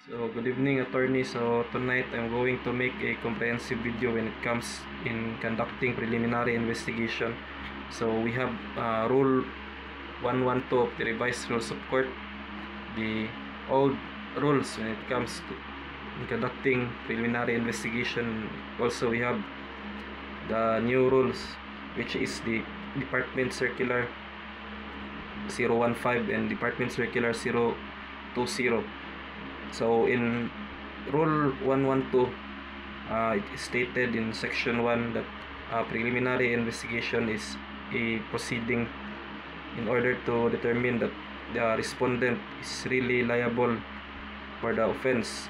So good evening, attorney. So tonight I'm going to make a comprehensive video when it comes in conducting preliminary investigation. So we have rule 112 of the revised rules of court, the old rules when it comes to conducting preliminary investigation. Also we have the new rules, which is the Department Circular 015 and Department Circular 020. So in Rule 112, it is stated in Section 1 that preliminary investigation is a proceeding in order to determine that the respondent is really liable for the offense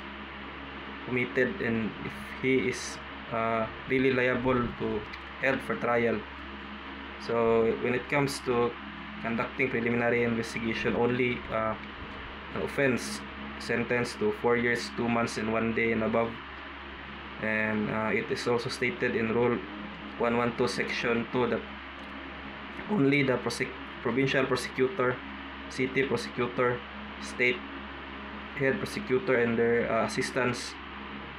committed, and if he is really liable to held for trial. So when it comes to conducting preliminary investigation, only an offense sentenced to 4 years, 2 months, and 1 day and above. And it is also stated in Rule 112 Section 2 that only the provincial prosecutor, city prosecutor, state head prosecutor, and their assistants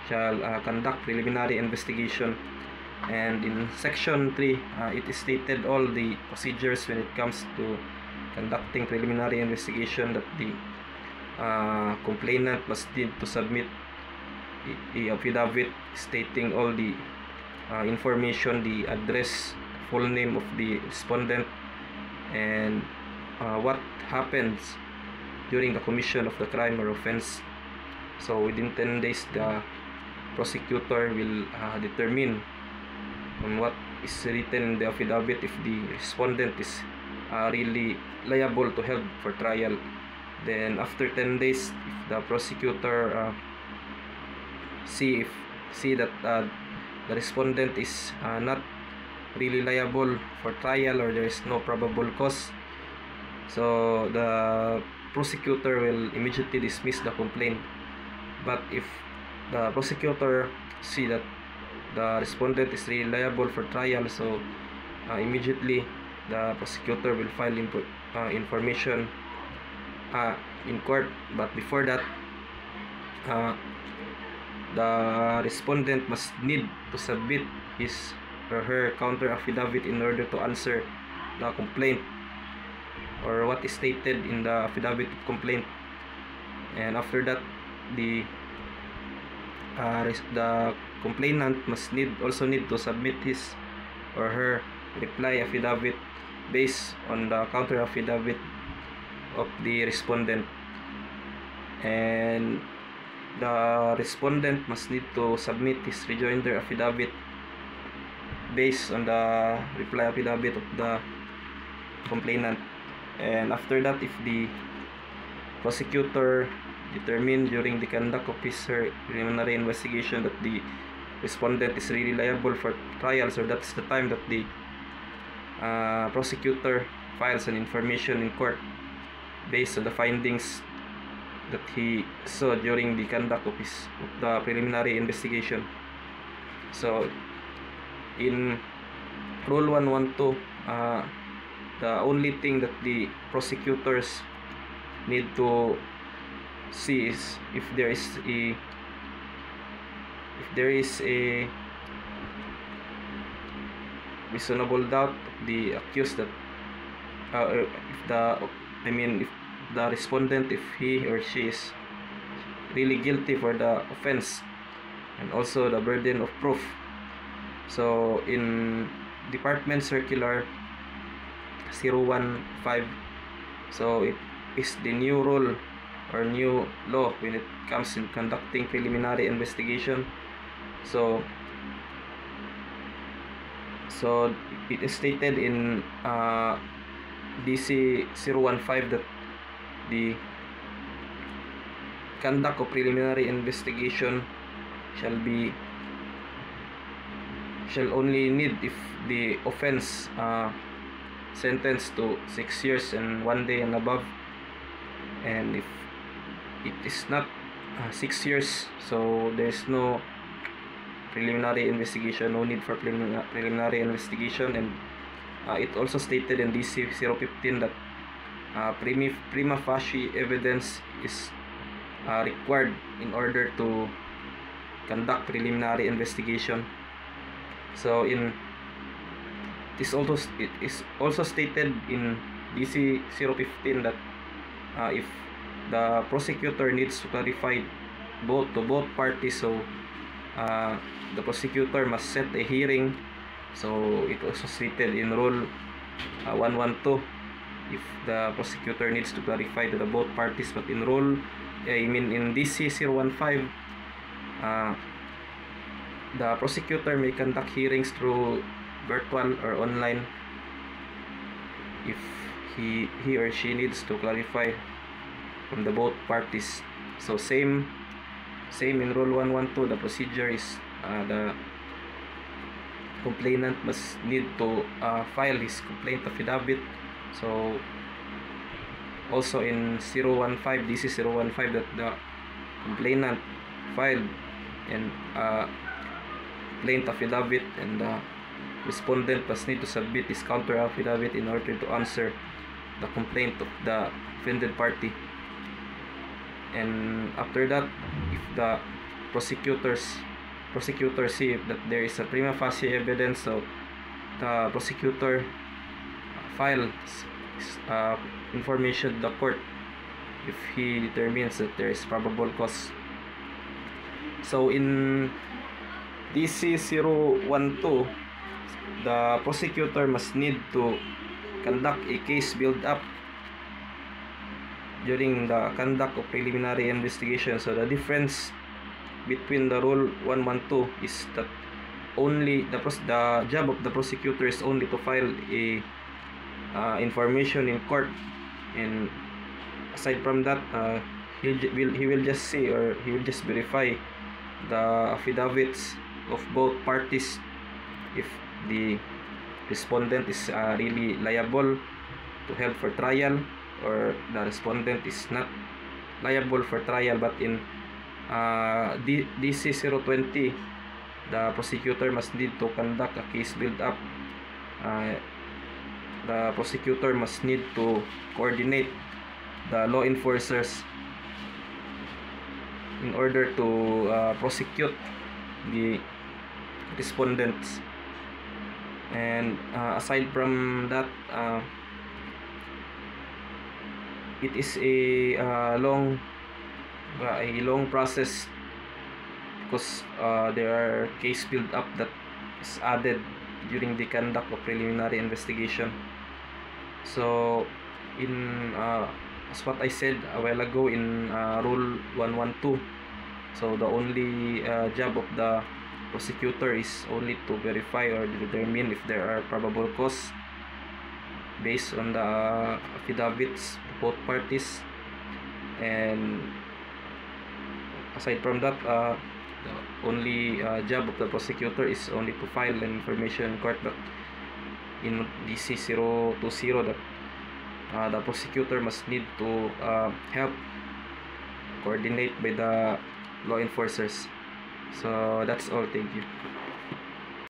shall conduct preliminary investigation. And in Section 3, it is stated all the procedures when it comes to conducting preliminary investigation, that the complainant must need to submit a affidavit stating all the information, the address, full name of the respondent, and what happens during the commission of the crime or offense. So within 10 days, the prosecutor will determine on what is written in the affidavit if the respondent is really liable to held for trial. Then after 10 days, if the prosecutor see that the respondent is not really liable for trial, or there is no probable cause, so the prosecutor will immediately dismiss the complaint. But if the prosecutor see that the respondent is really liable for trial, so immediately the prosecutor will file information in court. But before that, the respondent must need to submit his or her counter affidavit in order to answer the complaint or what is stated in the affidavit of complaint. And after that, the complainant must also need to submit his or her reply affidavit based on the counter affidavit of the respondent. And the respondent must need to submit his rejoinder affidavit based on the reply affidavit of the complainant. And after that, if the prosecutor determined during the conduct of his preliminary investigation that the respondent is really liable for trial, so that's the time that the prosecutor files an information in court based on the findings that he saw during the conduct of the preliminary investigation. So in Rule 112, the only thing that the prosecutors need to see is if there is a reasonable doubt of the accused that if the respondent, if he or she is really guilty for the offense, and also the burden of proof. So in Department Circular 015, so it is the new rule or new law when it comes in conducting preliminary investigation. So it is stated in DC 015 that the conduct of preliminary investigation shall only need if the offense sentenced to 6 years and 1 day and above. And if it is not 6 years, so there is no preliminary investigation, no need for preliminary investigation. And it also stated in DC 015 that prima facie evidence is required in order to conduct preliminary investigation. So it is also stated in DC 015 that if the prosecutor needs to clarify both parties, so the prosecutor must set a hearing. So it also stated in Rule 112 if the prosecutor needs to clarify to the both parties, but in in DC 015, the prosecutor may conduct hearings through virtual or online if he or she needs to clarify from the both parties. So same in Rule 112, the procedure is the complainant must need to file his complaint affidavit. So also in 015, DC 015, that the complainant filed and complaint affidavit, and the respondent must need to submit his counter affidavit in order to answer the complaint of the offended party. And after that, if the prosecutor see that there is a prima facie evidence, so the prosecutor files information to the court if he determines that there is probable cause. So in DC 012, the prosecutor must need to conduct a case build-up during the conduct of preliminary investigation. So the difference between the Rule 112 is that only the job of the prosecutor is only to file a information in court, and aside from that, he will just see, or he will just verify the affidavits of both parties if the respondent is really liable to help for trial, or the respondent is not liable for trial. But in DC 020, the prosecutor must need to conduct a case build-up. The prosecutor must need to coordinate the law enforcers in order to prosecute the respondents. And aside from that, it is a long process, because there are case build-up that is added during the conduct of preliminary investigation. So in as what I said a while ago in Rule 112, so the only job of the prosecutor is only to verify or determine if there are probable cause based on the affidavits of both parties. And aside from that, the only job of the prosecutor is only to file an information in court. But in DC 020, that the prosecutor must need to help coordinate by the law enforcers. So that's all. Thank you.